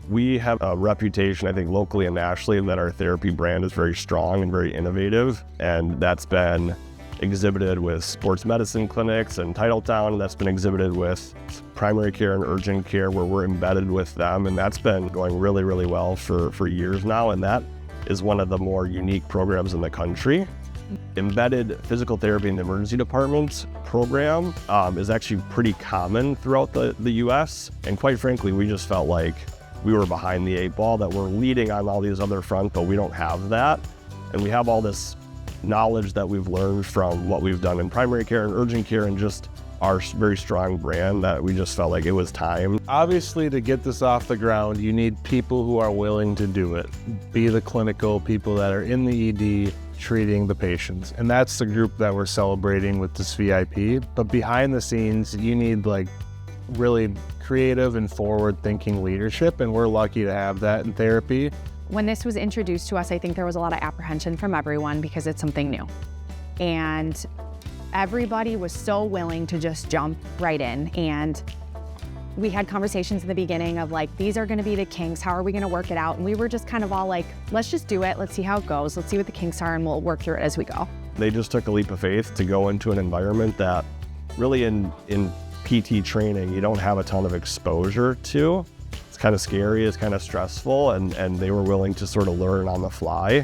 We have a reputation, I think, locally and nationally that our therapy brand is very strong and very innovative, and that's been exhibited with sports medicine clinics in Titletown. That's been exhibited with primary care and urgent care where we're embedded with them, and that's been going really, really well for years now, and that is one of the more unique programs in the country. Embedded physical therapy in the emergency department program is actually pretty common throughout the US, and quite frankly, we just felt like we were behind the eight ball, that we're leading on all these other fronts, but we don't have that, and we have all this knowledge that we've learned from what we've done in primary care and urgent care and just our very strong brand that we just felt like it was time. Obviously, to get this off the ground, you need people who are willing to do it. Be the clinical people that are in the ED treating the patients. And that's the group that we're celebrating with this VIP. But behind the scenes, you need like really creative and forward-thinking leadership. And we're lucky to have that in therapy. When this was introduced to us, I think there was a lot of apprehension from everyone because it's something new. And everybody was so willing to just jump right in. And we had conversations in the beginning of like, these are gonna be the kinks, how are we gonna work it out? And we were just kind of all like, let's just do it, let's see how it goes, let's see what the kinks are, and we'll work through it as we go. They just took a leap of faith to go into an environment that really in PT training, you don't have a ton of exposure to. It's kind of scary, it's kind of stressful, and they were willing to sort of learn on the fly.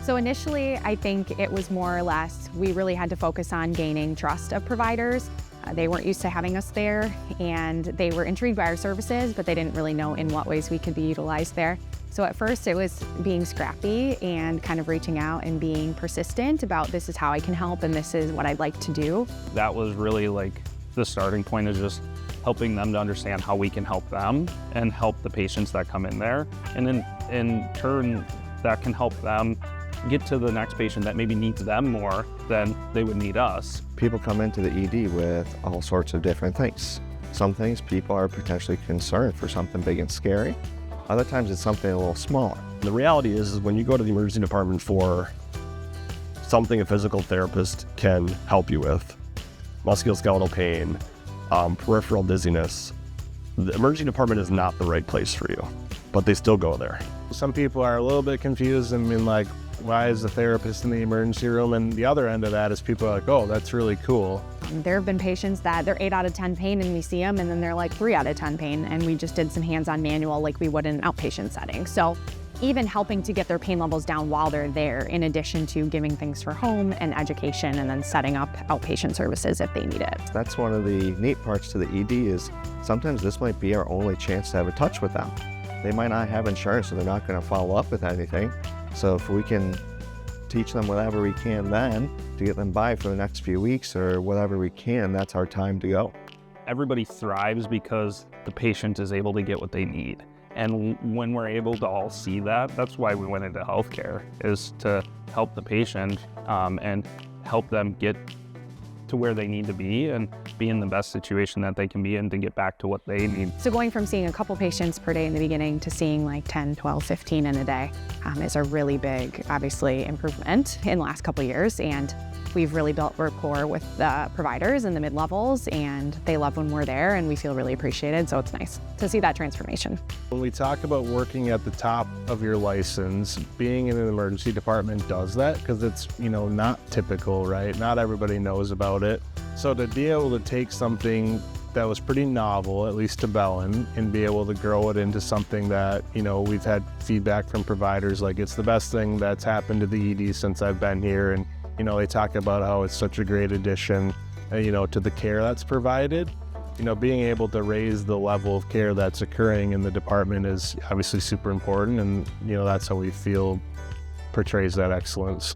So initially, I think it was more or less, we really had to focus on gaining trust of providers. They weren't used to having us there, and they were intrigued by our services, but they didn't really know in what ways we could be utilized there. So at first it was being scrappy and kind of reaching out and being persistent about this is how I can help and this is what I'd like to do. That was really like the starting point, is just helping them to understand how we can help them and help the patients that come in there. And then in turn, that can help them get to the next patient that maybe needs them more than they would need us. People come into the ED with all sorts of different things. Some things people are potentially concerned for something big and scary. Other times it's something a little smaller. The reality is when you go to the emergency department for something a physical therapist can help you with, musculoskeletal pain, peripheral dizziness, the emergency department is not the right place for you, but they still go there. Some people are a little bit confused and mean like, why is the therapist in the emergency room? And the other end of that is people are like, oh, that's really cool. There have been patients that they're 8 out of 10 pain and we see them and then they're like 3 out of 10 pain, and we just did some hands-on manual like we would in an outpatient setting. So even helping to get their pain levels down while they're there, in addition to giving things for home and education, and then setting up outpatient services if they need it. That's one of the neat parts to the ED is sometimes this might be our only chance to have a touch with them. They might not have insurance, so they're not going to follow up with anything. So if we can teach them whatever we can then to get them by for the next few weeks or whatever we can, that's our time to go. Everybody thrives because the patient is able to get what they need. And when we're able to all see that, that's why we went into healthcare, is to help the patient and help them get to where they need to be and be in the best situation that they can be in to get back to what they need. So going from seeing a couple patients per day in the beginning to seeing like 10, 12, 15 in a day is a really big, obviously, improvement in the last couple of years. And we've really built rapport with the providers and the mid-levels, and they love when we're there and we feel really appreciated. So it's nice to see that transformation. When we talk about working at the top of your license, being in an emergency department does that because it's, not typical, right? Not everybody knows about it. So to be able to take something that was pretty novel, at least to Bellin, and be able to grow it into something that, we've had feedback from providers like it's the best thing that's happened to the ED since I've been here. And they talk about how it's such a great addition, to the care that's provided. Being able to raise the level of care that's occurring in the department is obviously super important, and that's how we feel portrays that excellence.